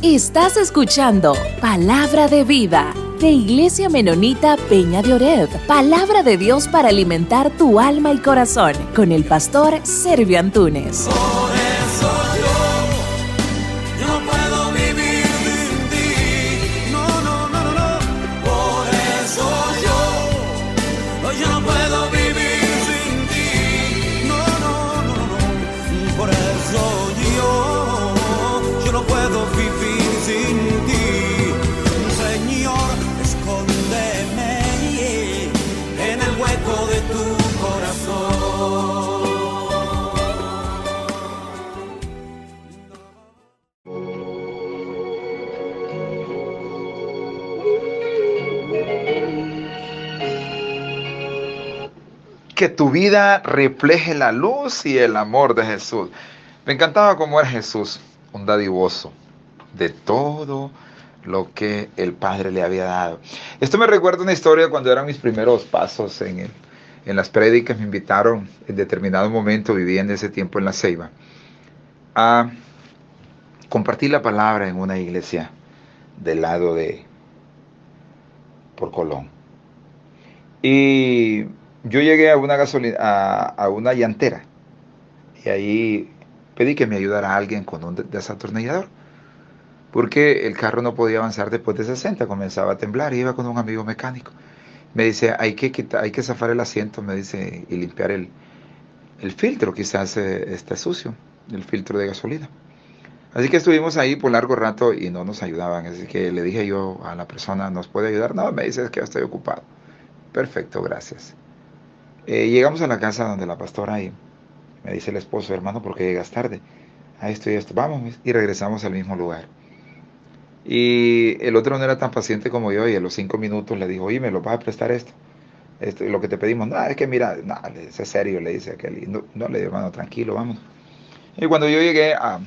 Estás escuchando Palabra de Vida de Iglesia Menonita Peña de Oreb. Palabra de Dios para alimentar tu alma y corazón con el pastor Servio Antunes. Por eso yo no puedo vivir sin ti. No. Por eso yo no puedo vivir sin ti. No. Por eso yo no puedo vivir sin ti. Señor, escóndeme en el hueco de tu corazón. Que tu vida refleje la luz y el amor de Jesús. Me encantaba cómo era Jesús, un dadivoso de todo lo que el Padre le había dado. Esto me recuerda una historia cuando eran mis primeros pasos en las prédicas. Me invitaron en determinado momento, vivía en ese tiempo en La Ceiba, a compartir la palabra en una iglesia del lado de por Colón. Y yo llegué a una a una llantera y ahí pedí que me ayudara alguien con un desatornillador, porque el carro no podía avanzar después de 60, comenzaba a temblar. Iba con un amigo mecánico. Me dice, hay que zafar el asiento, me dice, y limpiar el filtro, quizás está sucio, el filtro de gasolina. Así que estuvimos ahí por largo rato y no nos ayudaban. Así que le dije yo a la persona, ¿nos puede ayudar? No, me dice, es que yo estoy ocupado. Perfecto, gracias. Llegamos a la casa donde la pastora ahí. Me dice el esposo, hermano, ¿por qué llegas tarde? A esto y esto. Vamos, y regresamos al mismo lugar. Y el otro no era tan paciente como yo, y a los 5 minutos le dijo, oye, ¿me lo vas a prestar esto? Lo que te pedimos. No, es que mira, no, es serio, le dice aquel. Y no, le digo, hermano, tranquilo, vamos. Y cuando yo llegué a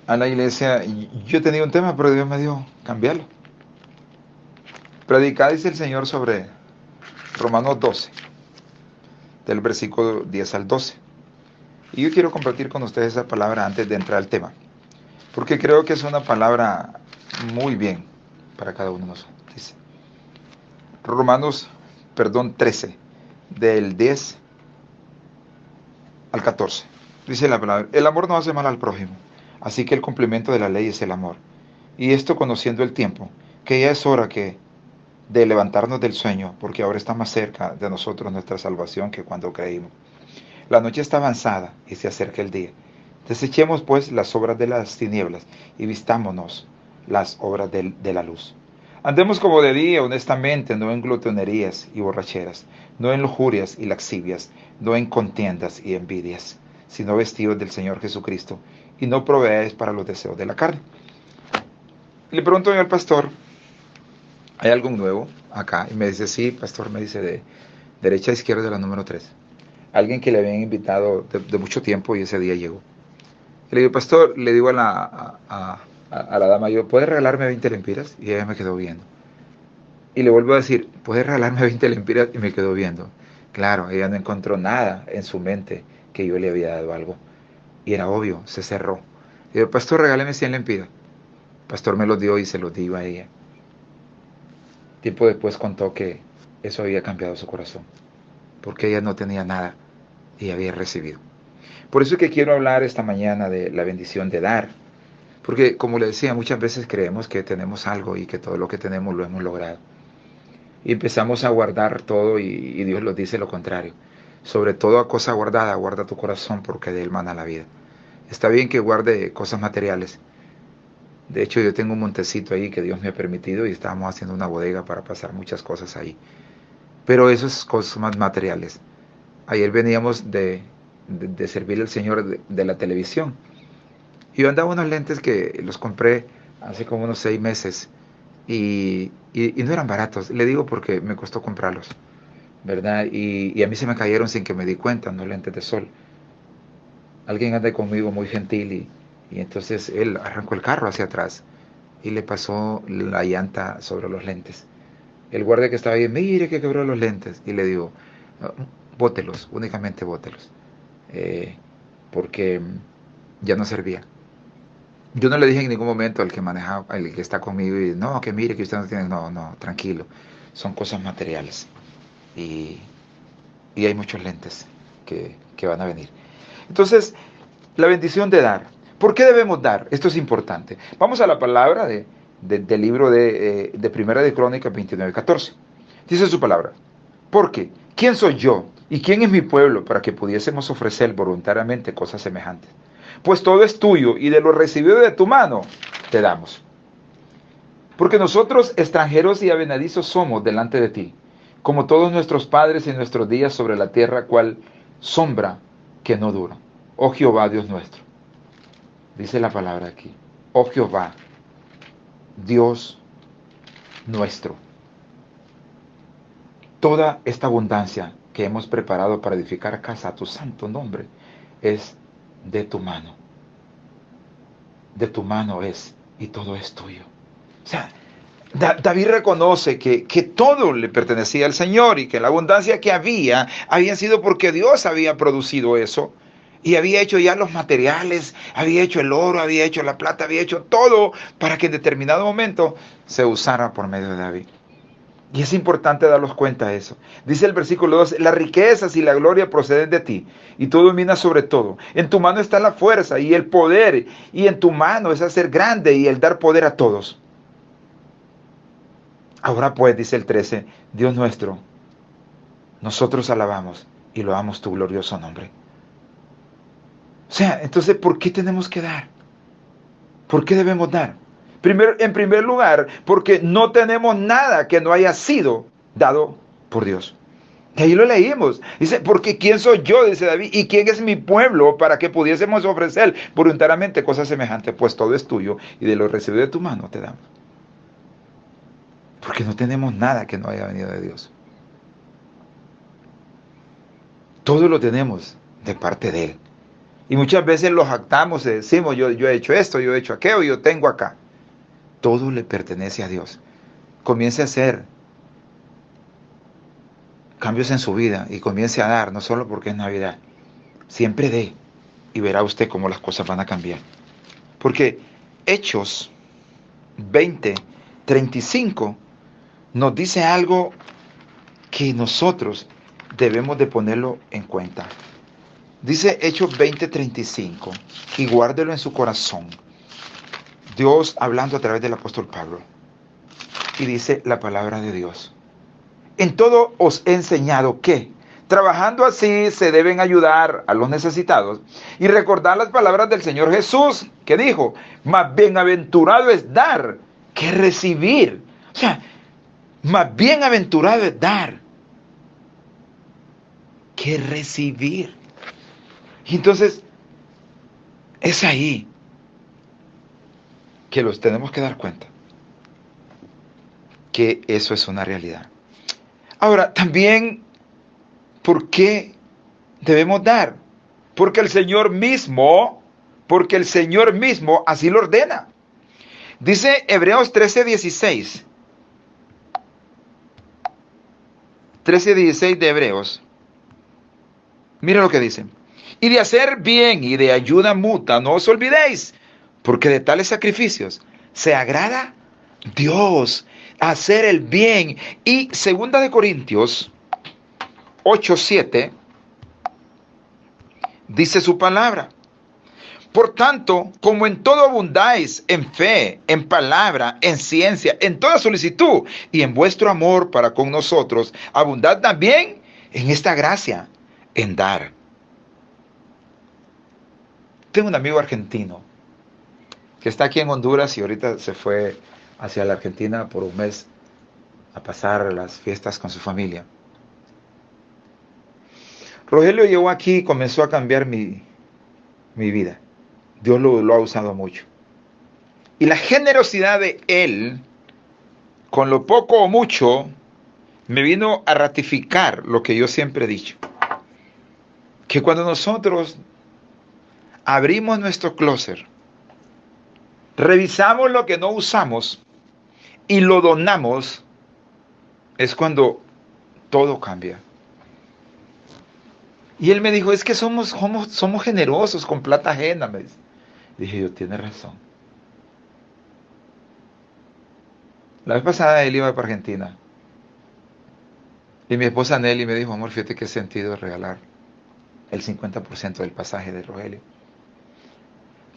la iglesia, yo tenía un tema, pero Dios me dijo, cambiarlo. Predicad, dice el Señor, sobre Romanos 12, del versículo 10 al 12. Y yo quiero compartir con ustedes esa palabra antes de entrar al tema, porque creo que es una palabra muy bien para cada uno de nosotros. Dice Romanos, 13, del 10 al 14. Dice la palabra, el amor no hace mal al prójimo, así que el cumplimiento de la ley es el amor. Y esto conociendo el tiempo, que ya es hora de levantarnos del sueño, porque ahora está más cerca de nosotros nuestra salvación que cuando creímos. La noche está avanzada y se acerca el día. Desechemos pues las obras de las tinieblas y vistámonos las obras de la luz. Andemos como de día, honestamente, no en glotonerías y borracheras, no en lujurias y laxivias, no en contiendas y envidias, sino vestidos del Señor Jesucristo, y no proveáis para los deseos de la carne. Le pregunto yo al pastor, ¿hay algo nuevo acá? Y me dice, sí, pastor, me dice, de derecha a izquierda de la número 3. Alguien que le habían invitado de mucho tiempo y ese día llegó. Y le digo, pastor, le digo a la dama, yo, ¿puedes regalarme 20 lempiras? Y ella me quedó viendo. Y le vuelvo a decir, ¿puedes regalarme 20 lempiras? Y me quedó viendo. Claro, ella no encontró nada en su mente que yo le había dado algo. Y era obvio, se cerró. Le digo, pastor, regáleme 100 lempiras. Pastor me los dio y se los dio a ella. Tiempo después contó que eso había cambiado su corazón, porque ella no tenía nada y había recibido. Por eso es que quiero hablar esta mañana de la bendición de dar, porque como le decía, muchas veces creemos que tenemos algo y que todo lo que tenemos lo hemos logrado. Y empezamos a guardar todo y Dios nos dice lo contrario. Sobre todo a cosa guardada, guarda tu corazón porque de él mana la vida. Está bien que guarde cosas materiales. De hecho, yo tengo un montecito ahí que Dios me ha permitido y estábamos haciendo una bodega para pasar muchas cosas ahí. Pero esas cosas más materiales. Ayer veníamos de servir al Señor de la televisión. Y yo andaba unos lentes que los compré hace como unos 6 meses y no eran baratos. Le digo porque me costó comprarlos, ¿verdad? Y a mí se me cayeron sin que me di cuenta, unos lentes de sol. Alguien anda conmigo muy gentil y entonces él arrancó el carro hacia atrás y le pasó la llanta sobre los lentes. El guardia que estaba ahí, mire que quebró los lentes. Y le digo, bótelos, únicamente bótelos. Porque ya no servía. Yo no le dije en ningún momento al que maneja, al que está conmigo, y no, que mire que usted no tiene, no, no, tranquilo, son cosas materiales y, y hay muchos lentes que van a venir. Entonces, la bendición de dar. ¿Por qué debemos dar? Esto es importante. Vamos a la palabra del libro de Primera de Crónicas 29:14. Dice su palabra. Porque, ¿quién soy yo y quién es mi pueblo para que pudiésemos ofrecer voluntariamente cosas semejantes? Pues todo es tuyo y de lo recibido de tu mano te damos. Porque nosotros extranjeros y avenadizos somos delante de ti, como todos nuestros padres en nuestros días sobre la tierra, cual sombra que no dura. Oh Jehová, Dios nuestro. Dice la palabra aquí. Oh Jehová, Dios nuestro. Toda esta abundancia que hemos preparado para edificar casa a tu santo nombre es de tu mano. De tu mano es, y todo es tuyo. O sea, David reconoce que todo le pertenecía al Señor y que la abundancia que había sido porque Dios había producido eso y había hecho ya los materiales, había hecho el oro, había hecho la plata, había hecho todo para que en determinado momento se usara por medio de David. Y es importante darnos cuenta de eso. Dice el versículo 2, las riquezas y la gloria proceden de ti, y tú dominas sobre todo. En tu mano está la fuerza y el poder, y en tu mano es hacer grande y el dar poder a todos. Ahora pues, dice el 13, Dios nuestro, nosotros alabamos y loamos tu glorioso nombre. O sea, entonces, ¿por qué tenemos que dar? ¿Por qué debemos dar? En primer lugar, porque no tenemos nada que no haya sido dado por Dios. Y ahí lo leímos. Dice, porque ¿quién soy yo? Dice David. ¿Y quién es mi pueblo para que pudiésemos ofrecer voluntariamente cosas semejantes? Pues todo es tuyo y de lo recibido de tu mano te damos. Porque no tenemos nada que no haya venido de Dios. Todo lo tenemos de parte de Él. Y muchas veces lo jactamos y decimos, yo he hecho esto, yo he hecho aquello, yo tengo acá. Todo le pertenece a Dios. Comience a hacer cambios en su vida y comience a dar, no solo porque es Navidad. Siempre dé y verá usted cómo las cosas van a cambiar. Porque Hechos 20:35 nos dice algo que nosotros debemos de ponerlo en cuenta. Dice Hechos 20:35 y guárdelo en su corazón. Dios hablando a través del apóstol Pablo. Y dice la palabra de Dios. En todo os he enseñado que, trabajando así, se deben ayudar a los necesitados y recordar las palabras del Señor Jesús, que dijo, más bienaventurado es dar que recibir. O sea, más bienaventurado es dar que recibir. Y entonces, es ahí que los tenemos que dar cuenta que eso es una realidad. Ahora, también, ¿por qué debemos dar? Porque el Señor mismo así lo ordena. Dice Hebreos 13:16. 13:16 de Hebreos. Mira lo que dice. Y de hacer bien y de ayuda mutua, no os olvidéis, porque de tales sacrificios se agrada Dios, hacer el bien. Y 2 de Corintios 8:7 dice su palabra. Por tanto, como en todo abundáis, en fe, en palabra, en ciencia, en toda solicitud y en vuestro amor para con nosotros, abundad también en esta gracia, en dar. Tengo un amigo argentino que está aquí en Honduras y ahorita se fue hacia la Argentina por un mes a pasar las fiestas con su familia. Rogelio llegó aquí y comenzó a cambiar mi vida. Dios lo ha usado mucho. Y la generosidad de él, con lo poco o mucho, me vino a ratificar lo que yo siempre he dicho. Que cuando nosotros abrimos nuestro closet, revisamos lo que no usamos y lo donamos, es cuando todo cambia. Y él me dijo, es que somos generosos con plata ajena. Me dice. Dije yo, tiene razón. La vez pasada él iba para Argentina. Y mi esposa Nelly me dijo, amor, fíjate qué sentido regalar el 50% del pasaje de Rogelio.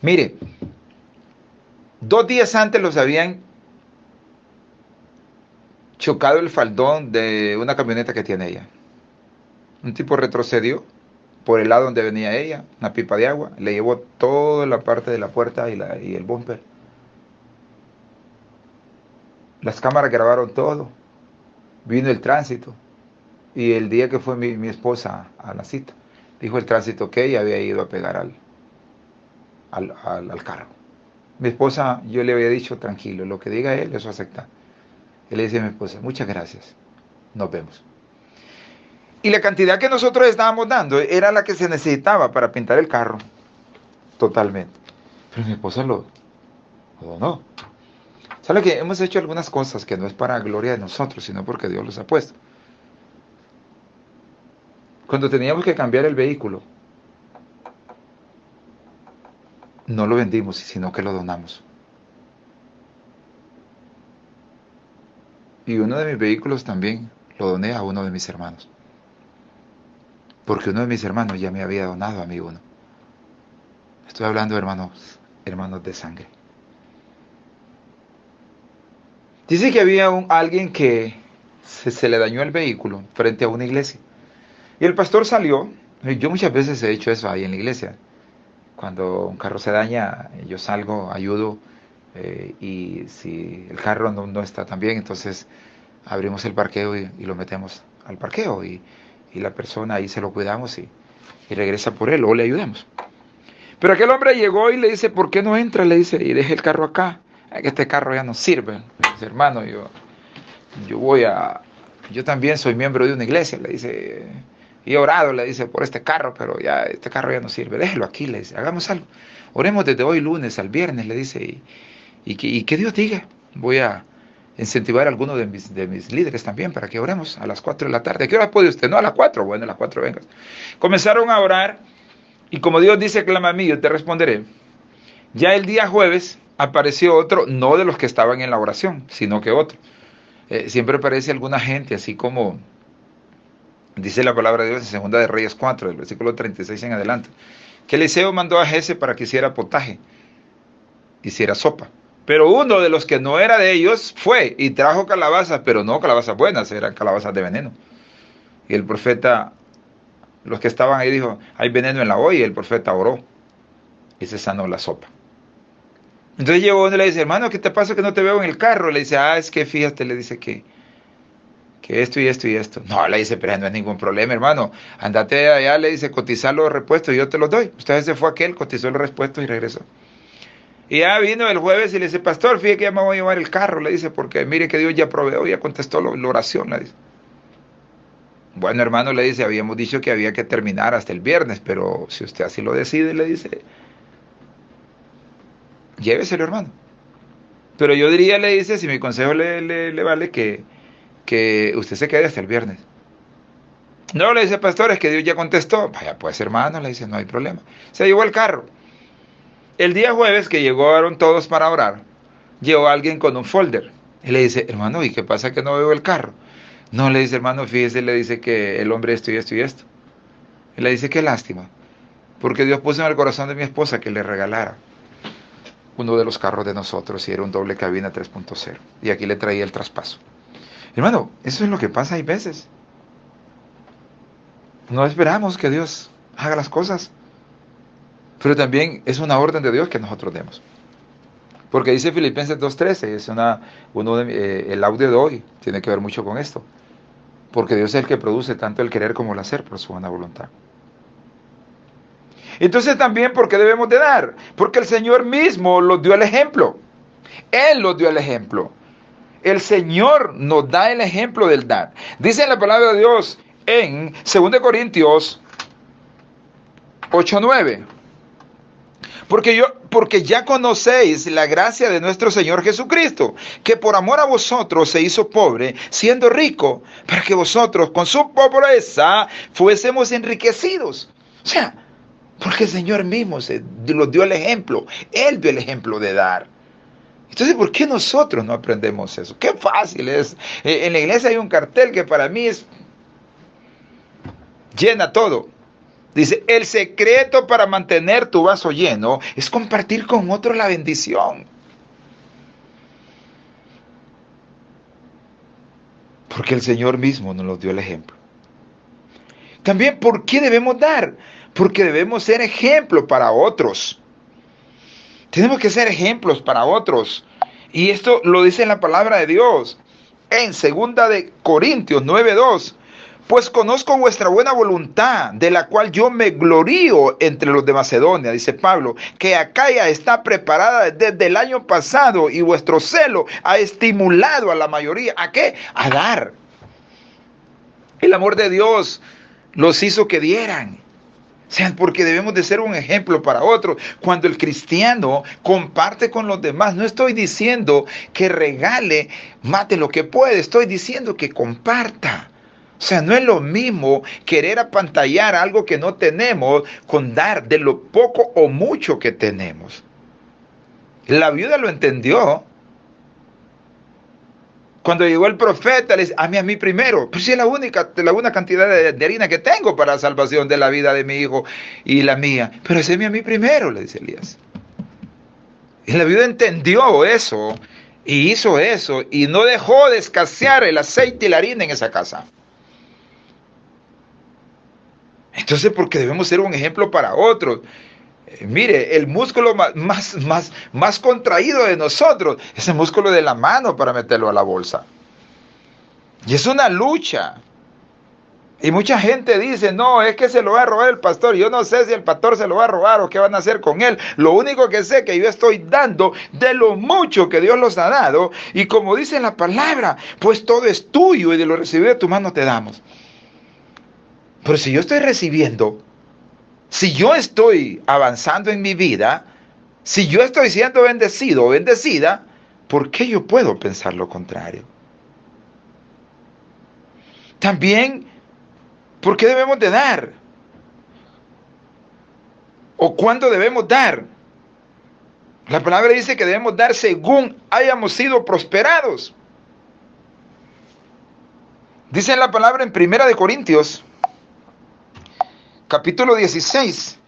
Mire, 2 días antes los habían chocado el faldón de una camioneta que tiene ella. Un tipo retrocedió por el lado donde venía ella, una pipa de agua, le llevó toda la parte de la puerta y el bumper. Las cámaras grabaron todo, vino el tránsito, y el día que fue mi esposa a la cita, dijo el tránsito que ella había ido a pegar al carro. Mi esposa, yo le había dicho, tranquilo, lo que diga él, eso acepta. Él le dice a mi esposa, muchas gracias, nos vemos. Y la cantidad que nosotros estábamos dando era la que se necesitaba para pintar el carro, totalmente. Pero mi esposa lo donó. ¿Sabe que hemos hecho algunas cosas que no es para gloria de nosotros, sino porque Dios los ha puesto? Cuando teníamos que cambiar el vehículo, no lo vendimos, sino que lo donamos. Y uno de mis vehículos también lo doné a uno de mis hermanos. Porque uno de mis hermanos ya me había donado a mí uno. Estoy hablando de hermanos de sangre. Dice que había alguien que se le dañó el vehículo frente a una iglesia. Y el pastor salió. Yo muchas veces he hecho eso ahí en la iglesia. Cuando un carro se daña, yo salgo, ayudo. Y si el carro no está tan bien, entonces abrimos el parqueo y lo metemos al parqueo. Y la persona ahí se lo cuidamos y regresa por él o le ayudamos. Pero aquel hombre llegó y le dice, ¿por qué no entra? Le dice, y deje el carro acá. Que este carro ya no sirve. Dice, hermano, yo también soy miembro de una iglesia, le dice, y he orado, le dice, por este carro, pero ya este carro ya no sirve. Déjelo aquí, le dice, hagamos algo. Oremos desde hoy lunes al viernes, le dice, y que Dios diga. Voy a incentivar a alguno de mis líderes también para que oremos a las 4 de la tarde. ¿A qué hora puede usted? No, a las 4. Bueno, a las 4 vengas. Comenzaron a orar y como Dios dice, clama a mí, yo te responderé. Ya el día jueves apareció otro, no de los que estaban en la oración, sino que otro. Siempre aparece alguna gente, así como dice la palabra de Dios en 2 de Reyes 4, del versículo 36 en adelante, que Eliseo mandó a Jesse para que hiciera potaje, hiciera sopa. Pero uno de los que no era de ellos fue y trajo calabazas, pero no calabazas buenas, eran calabazas de veneno. Y el profeta, los que estaban ahí, dijo, hay veneno en la olla, y el profeta oró y se sanó la sopa. Entonces llegó uno y le dice, hermano, ¿qué te pasa que no te veo en el carro? Le dice, es que fíjate, le dice que esto y esto y esto. No, le dice, pero no es ningún problema, hermano. Andate allá, le dice, cotizar los repuestos y yo te los doy. Usted se fue aquel, cotizó los repuestos y regresó. Y ya vino el jueves y le dice, pastor, fíjate que ya me voy a llevar el carro, le dice, porque mire que Dios ya proveó, ya contestó la oración, le dice. Bueno, hermano, le dice, habíamos dicho que había que terminar hasta el viernes, pero si usted así lo decide, le dice, lléveselo, hermano. Pero yo diría, le dice, si mi consejo le vale, que usted se quede hasta el viernes. No, le dice, pastor, es que Dios ya contestó. Vaya, pues, hermano, le dice, no hay problema. Se llevó el carro. El día jueves que llegaron todos para orar, llegó alguien con un folder. Y le dice, hermano, ¿y qué pasa que no veo el carro? No, le dice, hermano, fíjese, le dice que el hombre esto y esto y esto. Y le dice, qué lástima, porque Dios puso en el corazón de mi esposa que le regalara uno de los carros de nosotros, y era un doble cabina 3.0. Y aquí le traía el traspaso. Hermano, eso es lo que pasa hay veces. No esperamos que Dios haga las cosas, pero también es una orden de Dios que nosotros demos. Porque dice Filipenses 2.13, es el audio de hoy tiene que ver mucho con esto. Porque Dios es el que produce tanto el querer como el hacer por su buena voluntad. Entonces también, ¿por qué debemos de dar? Porque el Señor mismo nos dio el ejemplo. Él nos dio el ejemplo. El Señor nos da el ejemplo del dar. Dice la palabra de Dios en 2 Corintios 8:9. Porque ya conocéis la gracia de nuestro Señor Jesucristo, que por amor a vosotros se hizo pobre, siendo rico, para que vosotros con su pobreza fuésemos enriquecidos. O sea, porque el Señor mismo nos dio el ejemplo. Él dio el ejemplo de dar. Entonces, ¿por qué nosotros no aprendemos eso? Qué fácil es. En la iglesia hay un cartel que para mí es llena todo. Dice, el secreto para mantener tu vaso lleno es compartir con otros la bendición. Porque el Señor mismo nos dio el ejemplo. También, ¿por qué debemos dar? Porque debemos ser ejemplo para otros. Tenemos que ser ejemplos para otros. Y esto lo dice en la palabra de Dios. En 2 de Corintios 9:2. Pues conozco vuestra buena voluntad, de la cual yo me glorío entre los de Macedonia, dice Pablo, que Acaya está preparada desde el año pasado y vuestro celo ha estimulado a la mayoría. ¿A qué? A dar. El amor de Dios los hizo que dieran. O sea, porque debemos de ser un ejemplo para otros. Cuando el cristiano comparte con los demás, no estoy diciendo que regale más de lo que puede, estoy diciendo que comparta. O sea, no es lo mismo querer apantallar algo que no tenemos con dar de lo poco o mucho que tenemos. La viuda lo entendió. Cuando llegó el profeta, le dice, a mí primero. Pues sí, es la única cantidad de harina que tengo para la salvación de la vida de mi hijo y la mía. Pero haceme a mí primero, le dice Elías. Y la viuda entendió eso y hizo eso y no dejó de escasear el aceite y la harina en esa casa. Entonces, porque debemos ser un ejemplo para otros. Mire, el músculo más contraído de nosotros es el músculo de la mano para meterlo a la bolsa. Y es una lucha. Y mucha gente dice, no, es que se lo va a robar el pastor. Yo no sé si el pastor se lo va a robar o qué van a hacer con él. Lo único que sé es que yo estoy dando de lo mucho que Dios los ha dado. Y como dice la palabra, pues todo es tuyo y de lo recibido de tu mano te damos. Pero si yo estoy recibiendo, si yo estoy avanzando en mi vida, si yo estoy siendo bendecido o bendecida, ¿por qué yo puedo pensar lo contrario? También, ¿por qué debemos de dar? ¿O cuándo debemos dar? La palabra dice que debemos dar según hayamos sido prosperados. Dice la palabra en 1 de Corintios, capítulo 16,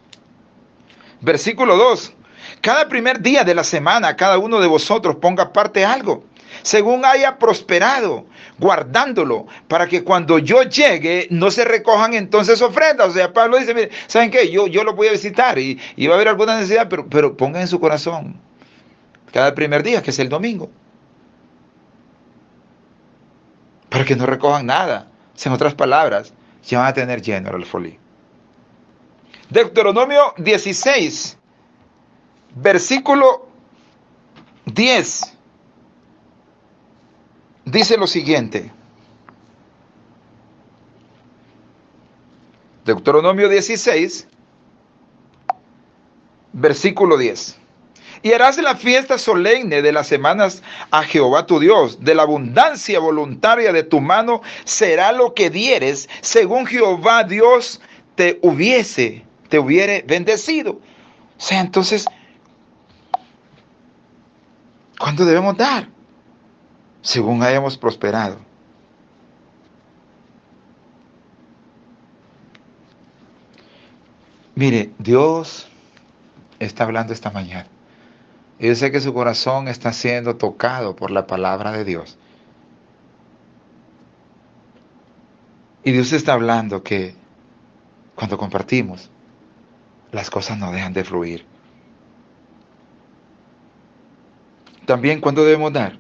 versículo 2. Cada primer día de la semana, cada uno de vosotros ponga aparte algo, según haya prosperado, guardándolo, para que cuando yo llegue, no se recojan entonces ofrendas. O sea, Pablo dice, mire, ¿saben qué? Yo lo voy a visitar y va a haber alguna necesidad, pero pongan en su corazón, cada primer día, que es el domingo, para que no recojan nada. En otras palabras, ya van a tener lleno el alfolí. Deuteronomio 16, versículo 10, dice lo siguiente. Deuteronomio 16, versículo 10. Y harás la fiesta solemne de las semanas a Jehová tu Dios. De la abundancia voluntaria de tu mano será lo que dieres, según Jehová Dios te hubiere bendecido. O sea, entonces, ¿cuándo debemos dar? Según hayamos prosperado. Mire, Dios está hablando esta mañana. Y yo sé que su corazón está siendo tocado por la palabra de Dios. Y Dios está hablando que cuando compartimos, las cosas no dejan de fluir. También, ¿cuándo debemos dar?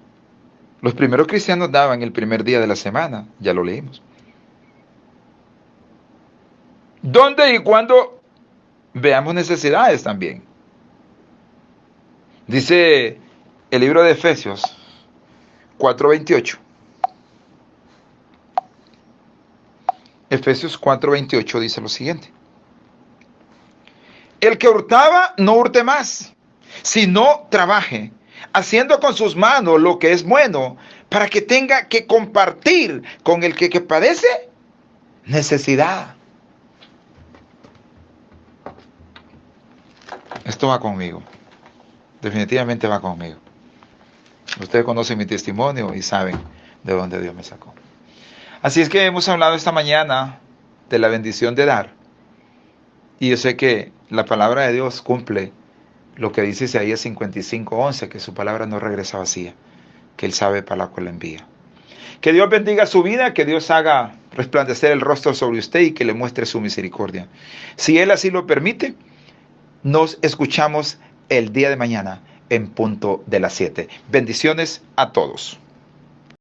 Los primeros cristianos daban el primer día de la semana, ya lo leímos. ¿Dónde y cuándo? Veamos necesidades también. Dice el libro de Efesios 4:28. Efesios 4:28 dice lo siguiente. El que hurtaba, no hurte más, sino trabaje, haciendo con sus manos lo que es bueno, para que tenga que compartir con el que padece necesidad. Esto va conmigo. Definitivamente va conmigo. Ustedes conocen mi testimonio y saben de dónde Dios me sacó. Así es que hemos hablado esta mañana de la bendición de dar. Y yo sé que la palabra de Dios cumple lo que dice Isaías 55:11, que su palabra no regresa vacía, que Él sabe para la cual la envía. Que Dios bendiga su vida, que Dios haga resplandecer el rostro sobre usted y que le muestre su misericordia. Si Él así lo permite, nos escuchamos el día de mañana en punto de las 7. Bendiciones a todos.